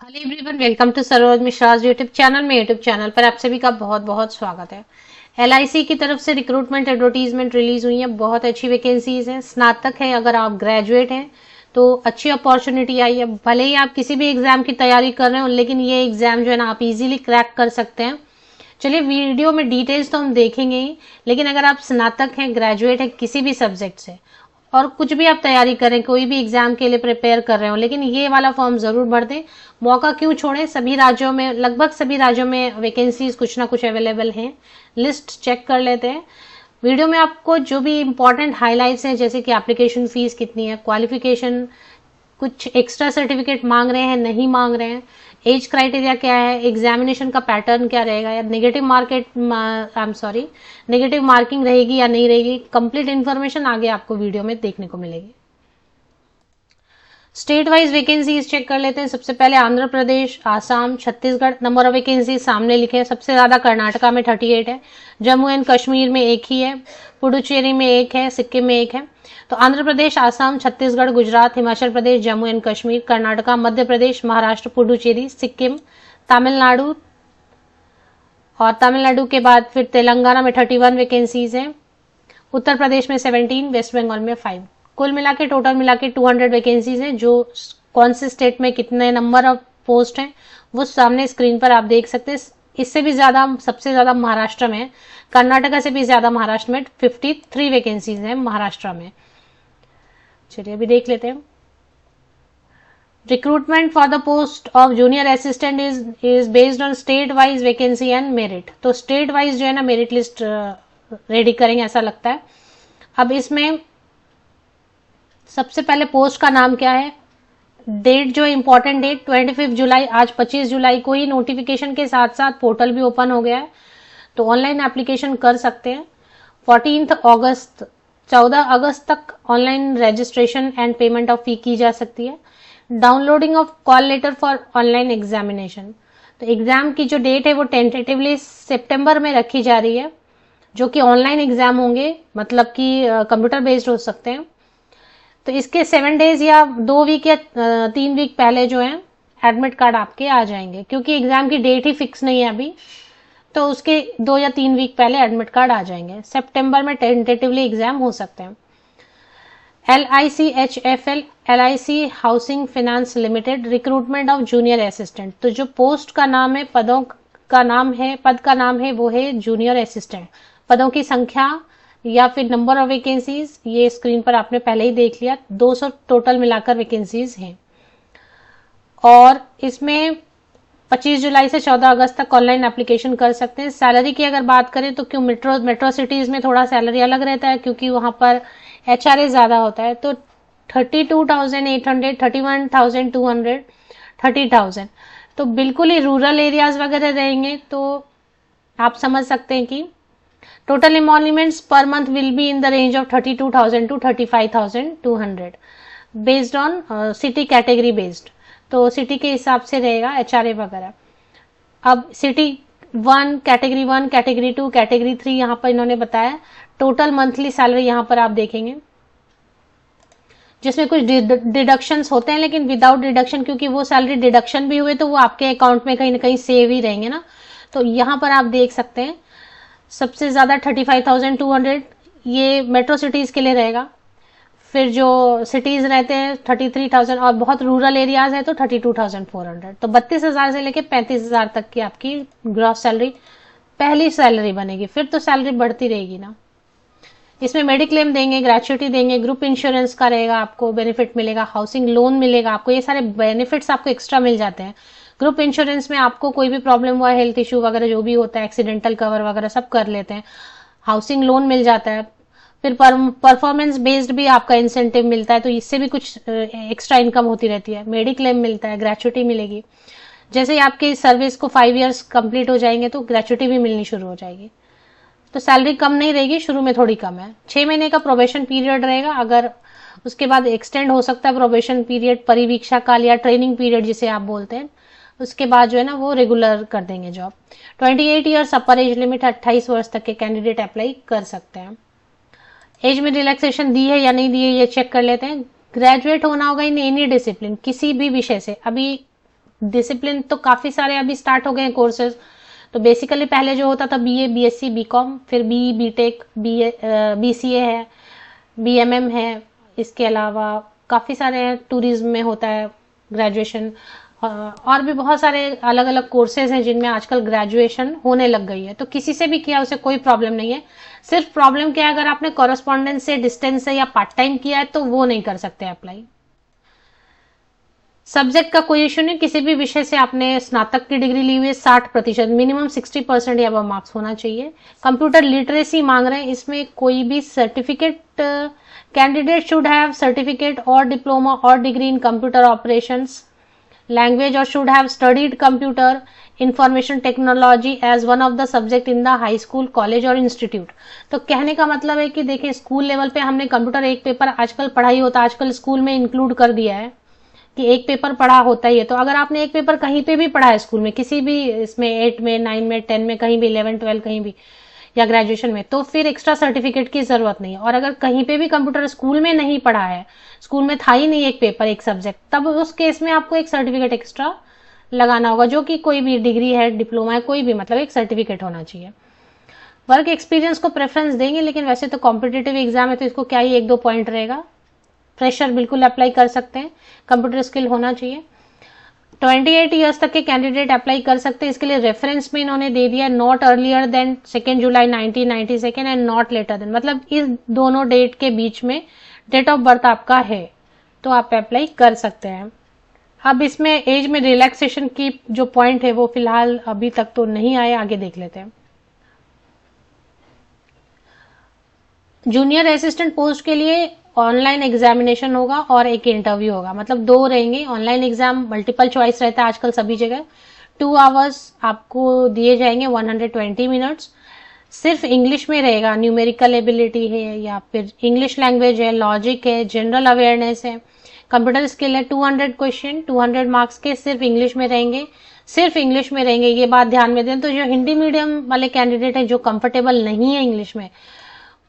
Hello everyone, welcome to Saroj Mishra's YouTube channel. में YouTube channel पर आप सभी का बहुत बहुत स्वागत है। एलआईसी की तरफ से रिक्रूटमेंट एडवर्टीजमेंट रिलीज हुई है। बहुत अच्छी वैकेंसीज हैं। स्नातक है, अगर आप ग्रेजुएट हैं तो अच्छी अपॉर्चुनिटी आई है। भले ही आप किसी भी एग्जाम की तैयारी कर रहे हो, लेकिन ये एग्जाम जो है ना आप इजीली क्रैक कर सकते हैं। चलिए, वीडियो में डिटेल्स तो हम देखेंगे ही, लेकिन अगर आप स्नातक हैं, ग्रेजुएट हैं किसी भी सब्जेक्ट से और कुछ भी आप तैयारी करें, कोई भी एग्जाम के लिए प्रिपेयर कर रहे हो, लेकिन ये वाला फॉर्म जरूर भर दें। मौका क्यों छोड़ें। सभी राज्यों में, लगभग सभी राज्यों में वैकेंसीज कुछ ना कुछ अवेलेबल हैं। लिस्ट चेक कर लेते हैं। वीडियो में आपको जो भी इंपॉर्टेंट हाइलाइट्स हैं, जैसे कि एप्लीकेशन फीस कितनी है, क्वालिफिकेशन, कुछ एक्स्ट्रा सर्टिफिकेट मांग रहे हैं नहीं मांग रहे हैं, एज क्राइटेरिया क्या है, एग्जामिनेशन का पैटर्न क्या रहेगा, या नेगेटिव मार्किंग रहेगी या नहीं रहेगी, कंप्लीट इन्फॉर्मेशन आगे आपको वीडियो में देखने को मिलेगी। स्टेट वाइज वैकेंसीज चेक कर लेते हैं। सबसे पहले Andhra Pradesh, Assam, Chhattisgarh. Number of vacancy सामने लिखे हैं। सबसे ज्यादा कर्नाटका में 38 है, जम्मू एंड कश्मीर में एक ही है, पुडुचेरी में एक है, सिक्किम में एक है। तो आंध्र प्रदेश, आसाम, छत्तीसगढ़, गुजरात, हिमाचल प्रदेश, जम्मू एंड कश्मीर, कर्नाटका, मध्य प्रदेश, महाराष्ट्र, पुडुचेरी, सिक्किम, तमिलनाडु, और तमिलनाडु के बाद फिर तेलंगाना में 31 वैकेंसीज हैं, उत्तर प्रदेश में 17, वेस्ट बंगाल में 5। कुल मिला के टोटल मिला के 200 वैकेंसीज हैं। जो कौन से स्टेट में कितने नंबर ऑफ पोस्ट हैं वो सामने स्क्रीन पर आप देख सकते हैं। इससे भी ज्यादा, सबसे ज्यादा महाराष्ट्र में, कर्नाटका से भी ज्यादा महाराष्ट्र में 53 वैकेंसीज हैं महाराष्ट्र में। चलिए अभी देख लेते हैं। Recruitment for the post of junior assistant is based on state wise vacancy and merit. तो स्टेट वाइज जो है ना मेरिट लिस्ट रेडी करेंगे ऐसा लगता है। अब इसमें सबसे पहले पोस्ट का नाम क्या है, डेट जो इंपॉर्टेंट डेट 25 जुलाई, आज 25 जुलाई को ही नोटिफिकेशन के साथ साथ पोर्टल भी ओपन हो गया है, तो ऑनलाइन एप्लीकेशन कर सकते हैं। 14 अगस्त, 14 अगस्त तक online registration and payment of fee की जा सकती है। Downloading of call letter for online examination. तो एग्जाम की जो डेट है वो टेंटेटिवली सितंबर में रखी जा रही है, जो कि ऑनलाइन एग्जाम होंगे, मतलब कि कंप्यूटर बेस्ड हो सकते हैं। तो इसके 7 डेज या 2 वीक या 3 वीक पहले जो है एडमिट कार्ड आपके आ जाएंगे, क्योंकि एग्जाम की डेट ही फिक्स नहीं है अभी, तो उसके 2 या 3 वीक पहले एडमिट कार्ड आ जाएंगे। सितंबर में टेंटेटिवली एग्जाम हो सकते हैं। LICHFL, LIC housing finance limited, recruitment of junior assistant. तो जो पोस्ट का नाम है, पदों का नाम है, पद का नाम है वो है जूनियर असिस्टेंट। पदों की संख्या या फिर नंबर ऑफ वैकेंसीज ये स्क्रीन पर आपने पहले ही देख लिया। 200 टोटल मिलाकर वैकेंसीज हैं, और इसमें 25 जुलाई से 14 अगस्त तक ऑनलाइन एप्लीकेशन कर सकते हैं। सैलरी की अगर बात करें तो क्यों मेट्रो सिटीज में थोड़ा सैलरी अलग रहता है, क्योंकि वहां पर HRA ज्यादा होता है। तो 32,800, 31,200, 30,000। तो बिल्कुल ही रूरल एरियाज वगैरह रहेंगे तो आप समझ सकते हैं कि total emoluments per month will be in the range of 32,000 to 35,200 based on city category based. तो सिटी के हिसाब से रहेगा HRA वगैरह। अब सिटी 1, कैटेगरी 1, कैटेगरी 2, कैटेगरी 3 यहाँ पर इन्होंने बताया। टोटल मंथली सैलरी यहाँ पर आप देखेंगे, जिसमें कुछ डिडक्शंस होते हैं, लेकिन विदाउट डिडक्शन, क्योंकि वो सैलरी डिडक्शन भी हुए तो वो आपके अकाउंट में कहीं ना कहीं सेव ही रहेंगे ना। तो यहाँ पर आप देख सकते हैं सबसे ज्यादा 35,200 ये मेट्रो सिटीज के लिए रहेगा। फिर जो सिटीज रहते हैं 33,000, और बहुत रूरल एरियाज है तो 32,400। तो 32,000 से लेके 35,000 तक की आपकी ग्रॉस सैलरी पहली सैलरी बनेगी। फिर तो सैलरी बढ़ती रहेगी ना। इसमें मेडिक्लेम देंगे, ग्रेचुइटी देंगे, ग्रुप इंश्योरेंस का रहेगा, आपको बेनिफिट मिलेगा, हाउसिंग लोन मिलेगा आपको, ये सारे बेनिफिट्स आपको एक्स्ट्रा मिल जाते हैं। ग्रुप इंश्योरेंस में आपको कोई भी प्रॉब्लम हुआ, हेल्थ इश्यू वगैरह जो भी होता है, एक्सीडेंटल कवर वगैरह सब कर लेते हैं। हाउसिंग लोन मिल जाता है। फिर परफॉर्मेंस बेस्ड भी आपका इंसेंटिव मिलता है, तो इससे भी कुछ एक्स्ट्रा इनकम होती रहती है। मेडिक्लेम मिलता है, ग्रेचुइटी मिलेगी। जैसे ही आपकी सर्विस को 5 ईयर्स कंप्लीट हो जाएंगे तो ग्रेचुइटी भी मिलनी शुरू हो जाएगी। तो सैलरी कम नहीं रहेगी, शुरू में थोड़ी कम है। 6 महीने का प्रोबेशन पीरियड रहेगा, अगर उसके बाद एक्सटेंड हो सकता है प्रोबेशन पीरियड, परिवीक्षा काल या ट्रेनिंग पीरियड जिसे आप बोलते हैं। उसके बाद जो है ना वो रेगुलर कर देंगे जॉब। 28 ईयर्स अपर एज लिमिट, 28 वर्ष तक के कैंडिडेट अप्लाई कर सकते हैं। एज में रिलैक्सेशन दी है या नहीं दी है ये चेक कर लेते हैं। ग्रेजुएट होना होगा इन एनी डिसिप्लिन, किसी भी विषय से। अभी डिसिप्लिन तो काफी सारे अभी स्टार्ट हो गए हैं कोर्सेज। तो बेसिकली पहले जो होता था बीए, बीएससी, बीकॉम, फिर बीई, बीटेक, बीसीए है, बीएमएम है, इसके अलावा काफी सारे टूरिज्म में होता है ग्रेजुएशन, और भी बहुत सारे अलग अलग कोर्सेज हैं जिनमें आजकल ग्रेजुएशन होने लग गई है। तो किसी से भी किया उसे कोई प्रॉब्लम नहीं है। सिर्फ प्रॉब्लम क्या है, अगर आपने कॉरेस्पॉन्डेंस से, डिस्टेंस से या पार्ट टाइम किया है तो वो नहीं कर सकते अप्लाई। सब्जेक्ट का कोई इश्यू नहीं, किसी भी विषय से आपने स्नातक की डिग्री ली हुई है 60%, मिनिमम 60% या अब मार्क्स होना चाहिए। कंप्यूटर लिटरेसी मांग रहे हैं, इसमें कोई भी certificate, candidate should have certificate और डिप्लोमा और degree in computer operations language और should have studied computer information technology as one of the subject in the high school, college और इंस्टीट्यूट। तो कहने का मतलब है कि देखिए, स्कूल लेवल पे हमने कंप्यूटर एक पेपर आजकल पढ़ाई होता है, आजकल स्कूल में इंक्लूड कर दिया है कि एक पेपर पढ़ा होता ही है। तो अगर आपने एक पेपर कहीं पे भी पढ़ा है स्कूल में, किसी भी इसमें 8 में, 9 में, 10 में, कहीं भी, 11, 12 कहीं भी, या ग्रेजुएशन में, तो फिर एक्स्ट्रा सर्टिफिकेट की जरूरत नहीं है। और अगर कहीं पे भी कंप्यूटर स्कूल में नहीं पढ़ा है, स्कूल में था ही नहीं एक पेपर, एक सब्जेक्ट, तब उस केस में आपको एक सर्टिफिकेट एक्स्ट्रा लगाना होगा, जो कि कोई भी डिग्री है, डिप्लोमा है, कोई भी, मतलब एक सर्टिफिकेट होना चाहिए। वर्क एक्सपीरियंस को प्रेफरेंस देंगे, लेकिन वैसे तो कॉम्पिटेटिव एग्जाम है तो इसको क्या ही 1-2 पॉइंट रहेगा। फ्रेशर बिल्कुल अप्लाई कर सकते हैं, कंप्यूटर स्किल होना चाहिए। 28 ईयर्स तक के कैंडिडेट अप्लाई कर सकते हैं। इसके लिए रेफरेंस में इन्होंने दे दिया not earlier than 2 July 1992 and not later than, मतलब इस दोनों डेट के बीच में डेट ऑफ बर्थ आपका है तो आप अप्लाई कर सकते हैं। अब इसमें एज में रिलैक्सेशन की जो पॉइंट है वो फिलहाल अभी तक तो नहीं आए, आगे देख लेते हैं। जूनियर असिस्टेंट पोस्ट के लिए ऑनलाइन एग्जामिनेशन होगा और एक इंटरव्यू होगा, मतलब 2 रहेंगे। ऑनलाइन एग्जाम मल्टीपल चॉइस रहता है आजकल सभी जगह। 2 आवर्स आपको दिए जाएंगे, 120 मिनट्स। सिर्फ इंग्लिश में रहेगा, न्यूमेरिकल एबिलिटी है या फिर इंग्लिश लैंग्वेज है, लॉजिक है, जनरल अवेयरनेस है, कंप्यूटर स्किल है। 200 क्वेश्चन, 200 मार्क्स के सिर्फ इंग्लिश में रहेंगे, सिर्फ इंग्लिश में रहेंगे, ये बात ध्यान में दें। तो जो हिंदी मीडियम वाले कैंडिडेट है, जो कंफर्टेबल नहीं है इंग्लिश में,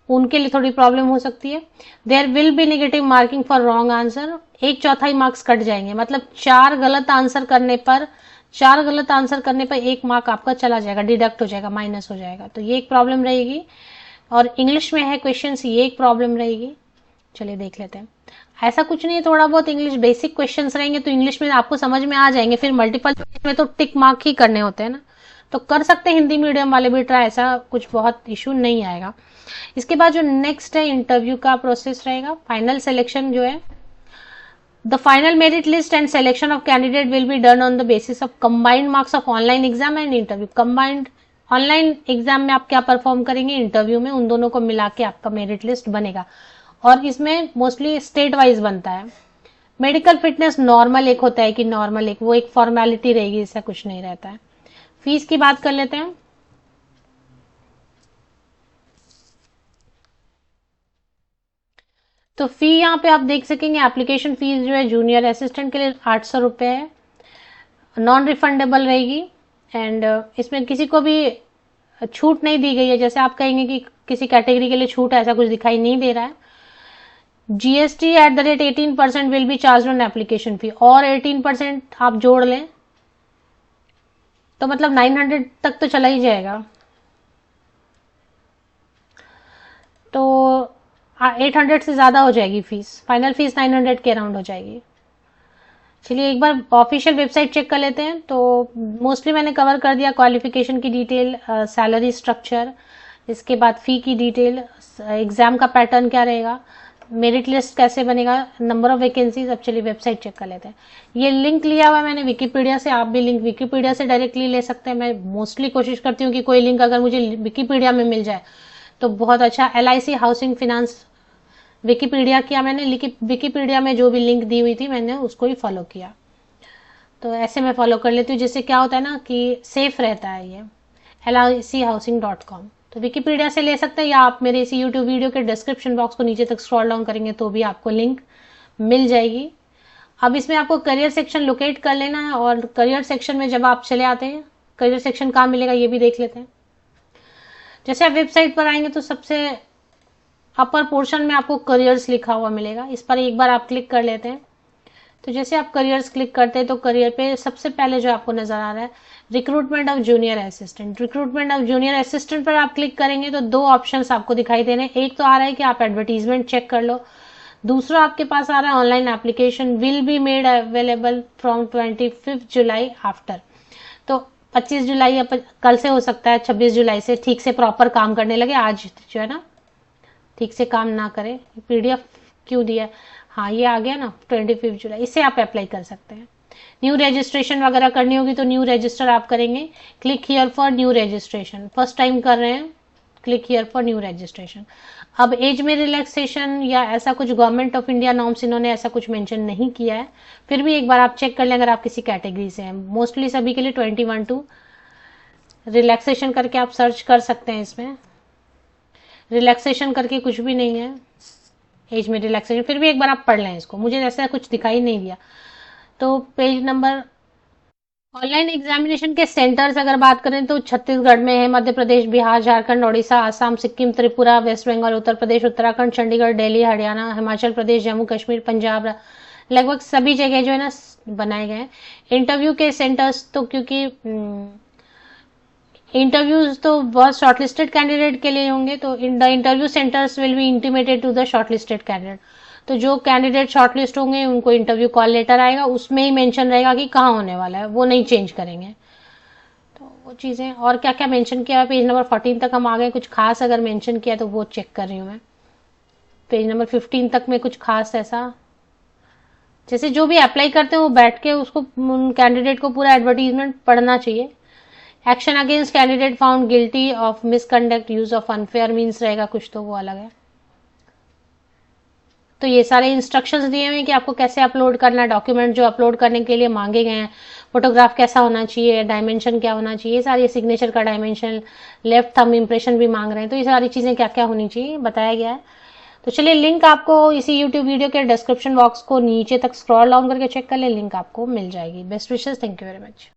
उनके लिए थोड़ी प्रॉब्लम हो सकती है। There will be negative marking for wrong answer, 1/4 marks cut जाएंगे, मतलब 4 गलत आंसर करने पर 1 मार्क आपका चला जाएगा, डिडक्ट हो जाएगा, माइनस हो जाएगा। तो ये एक प्रॉब्लम रहेगी। और इंग्लिश में है क्वेश्चंस, ये एक प्रॉब्लम रहेगी। चलिए देख लेते हैं। ऐसा कुछ नहीं है, थोड़ा बहुत इंग्लिश बेसिक क्वेश्चंस रहेंगे तो इंग्लिश में आपको समझ में आ जाएंगे। फिर मल्टीपल चॉइस में तो टिक मार्क ही करने होते हैं ना, तो कर सकते हैं हिंदी मीडियम वाले भी ट्राई, ऐसा कुछ बहुत इशू नहीं आएगा। इसके बाद जो नेक्स्ट है इंटरव्यू का प्रोसेस रहेगा। फाइनल सिलेक्शन जो है, the final merit list and selection of candidate will be done on the basis of combined marks of online exam and interview. Combined online exam में आप क्या परफॉर्म करेंगे, interview में, उन दोनों को मिला के आपका मेरिट लिस्ट बनेगा। और इसमें मोस्टली स्टेट वाइज बनता है। मेडिकल फिटनेस नॉर्मल एक होता है कि नॉर्मल एक, वो एक फॉर्मेलिटी रहेगी, इससे कुछ नहीं रहता है। फीस की बात कर लेते हैं। तो फी यहाँ पे आप देख सकेंगे, एप्लीकेशन फीस जो है जूनियर असिस्टेंट के लिए 800 रुपए है, नॉन रिफंडेबल रहेगी। एंड इसमें किसी को भी छूट नहीं दी गई है, जैसे आप कहेंगे कि किसी कैटेगरी के लिए छूट है, ऐसा कुछ दिखाई नहीं दे रहा है। GST @ 18% will be charge on application fee, और 18% आप जोड़ लें तो मतलब 900 तक तो चला ही जाएगा। तो 800 से ज्यादा हो जाएगी फीस, फाइनल फीस 900 के अराउंड हो जाएगी। चलिए एक बार ऑफिशियल वेबसाइट चेक कर लेते हैं। तो मोस्टली मैंने कवर कर दिया, क्वालिफिकेशन की डिटेल, सैलरी स्ट्रक्चर, इसके बाद फी की डिटेल, एग्जाम का पैटर्न क्या रहेगा, मेरिट लिस्ट कैसे बनेगा, नंबर ऑफ वैकेंसीज। अब चलिए वेबसाइट चेक कर लेते हैं। ये लिंक लिया हुआ है मैंने विकिपीडिया से, आप भी लिंक विकिपीडिया से डायरेक्टली ले सकते हैं। मैं मोस्टली कोशिश करती हूँ कि कोई लिंक अगर मुझे विकिपीडिया में मिल जाए तो बहुत अच्छा। LIC हाउसिंग फाइनेंस विकिपीडिया किया मैंने, विकिपीडिया में जो भी लिंक दी हुई थी मैंने उसको ही फॉलो किया। तो ऐसे मैं फॉलो कर लेती हूँ, जिससे क्या होता है ना कि सेफ रहता है ये, LIChousing.com। तो विकिपीडिया से ले सकते हैं, या आप मेरे इसी यूट्यूब वीडियो के डिस्क्रिप्शन बॉक्स को नीचे तक स्क्रॉल डाउन करेंगे तो भी आपको लिंक मिल जाएगी। अब इसमें आपको करियर सेक्शन लोकेट कर लेना है, और करियर सेक्शन में जब आप चले आते हैं, करियर सेक्शन कहाँ मिलेगा ये भी देख लेते हैं। जैसे आप वेबसाइट पर आएंगे तो सबसे अपर पोर्शन में आपको करियर्स लिखा हुआ मिलेगा, इस पर एक बार आप क्लिक कर लेते हैं। तो जैसे आप करियर्स क्लिक करते हैं तो करियर पे सबसे पहले जो आपको नजर आ रहा है recruitment of junior assistant. Recruitment of junior assistant पर आप क्लिक करेंगे तो दो ऑप्शंस आपको दिखाई दे रहे हैं। एक तो आ रहा है कि आप एडवर्टीजमेंट चेक कर लो, दूसरा आपके पास आ रहा है online application will be made available from 25 July after. तो 25 जुलाई या कल से हो सकता है 26 जुलाई से ठीक से प्रॉपर काम करने लगे। आज जो है ना ठीक से काम ना करे, पीडीएफ क्यों दिया, हाँ ये आ गया ना 25 जुलाई, इससे आप अप्लाई कर सकते हैं। न्यू रजिस्ट्रेशन वगैरह करनी होगी तो न्यू रजिस्टर आप करेंगे, click here for new registration. First time कर रहे हैं, click here for new registration. अब एज में रिलैक्सेशन या ऐसा कुछ गवर्नमेंट ऑफ इंडिया नॉर्म्स इन्होंने ऐसा कुछ मेंशन नहीं किया है, फिर भी एक बार आप चेक कर लें अगर आप किसी कैटेगरी से हैं। मोस्टली सभी के लिए 21 टू रिलैक्सेशन करके आप सर्च कर सकते हैं। इसमें रिलैक्सेशन करके कुछ भी नहीं है, एज में रिलैक्सेशन, फिर भी एक बार आप पढ़ लें इसको, मुझे ऐसा कुछ दिखाई नहीं दिया। तो पेज नंबर ऑनलाइन एग्जामिनेशन के सेंटर्स अगर बात करें तो छत्तीसगढ़ में है, मध्य प्रदेश, बिहार, झारखंड, ओडिशा, आसाम, सिक्किम, त्रिपुरा, वेस्ट बंगाल, उत्तर प्रदेश, उत्तराखंड, चंडीगढ़, दिल्ली, हरियाणा, हिमाचल प्रदेश, जम्मू कश्मीर, पंजाब, लगभग सभी जगह जो है ना बनाए गए हैं। इंटरव्यू के सेंटर्स तो क्योंकि इंटरव्यूज तो बहुत शॉर्टलिस्टेड कैंडिडेट के लिए होंगे, तो the interview centres will be intimated to the shortlisted candidate. तो जो कैंडिडेट शॉर्टलिस्ट होंगे उनको इंटरव्यू कॉल लेटर आएगा, उसमें ही मेंशन रहेगा कि कहाँ होने वाला है, वो नहीं चेंज करेंगे। तो वो चीजें और क्या क्या मेंशन किया है, पेज नंबर 14 तक हम आ गए। कुछ खास अगर मेंशन किया तो वो चेक कर रही हूँ मैं। पेज नंबर 15 तक में कुछ खास ऐसा, जैसे जो भी अप्लाई करते हैं वो बैठ के उसको कैंडिडेट को पूरा एडवर्टीजमेंट पढ़ना चाहिए। Action against candidate found guilty of misconduct, use of unfair means रहेगा कुछ, तो वो अलग है। तो ये सारे इंस्ट्रक्शंस दिए हुए हैं कि आपको कैसे अपलोड करना है, डॉक्यूमेंट जो अपलोड करने के लिए मांगे गए हैं, फोटोग्राफ कैसा होना चाहिए, डायमेंशन क्या होना चाहिए, सारी सिग्नेचर का डायमेंशन, लेफ्ट थंब इंप्रेशन भी मांग रहे हैं, तो ये सारी चीजें क्या क्या होनी चाहिए बताया गया है। तो चलिए लिंक आपको इसी यूट्यूब वीडियो के डिस्क्रिप्शन बॉक्स को नीचे तक स्क्रॉल डाउन करके चेक कर ले, लिंक आपको मिल जाएगी। Best wishes, thank you very much.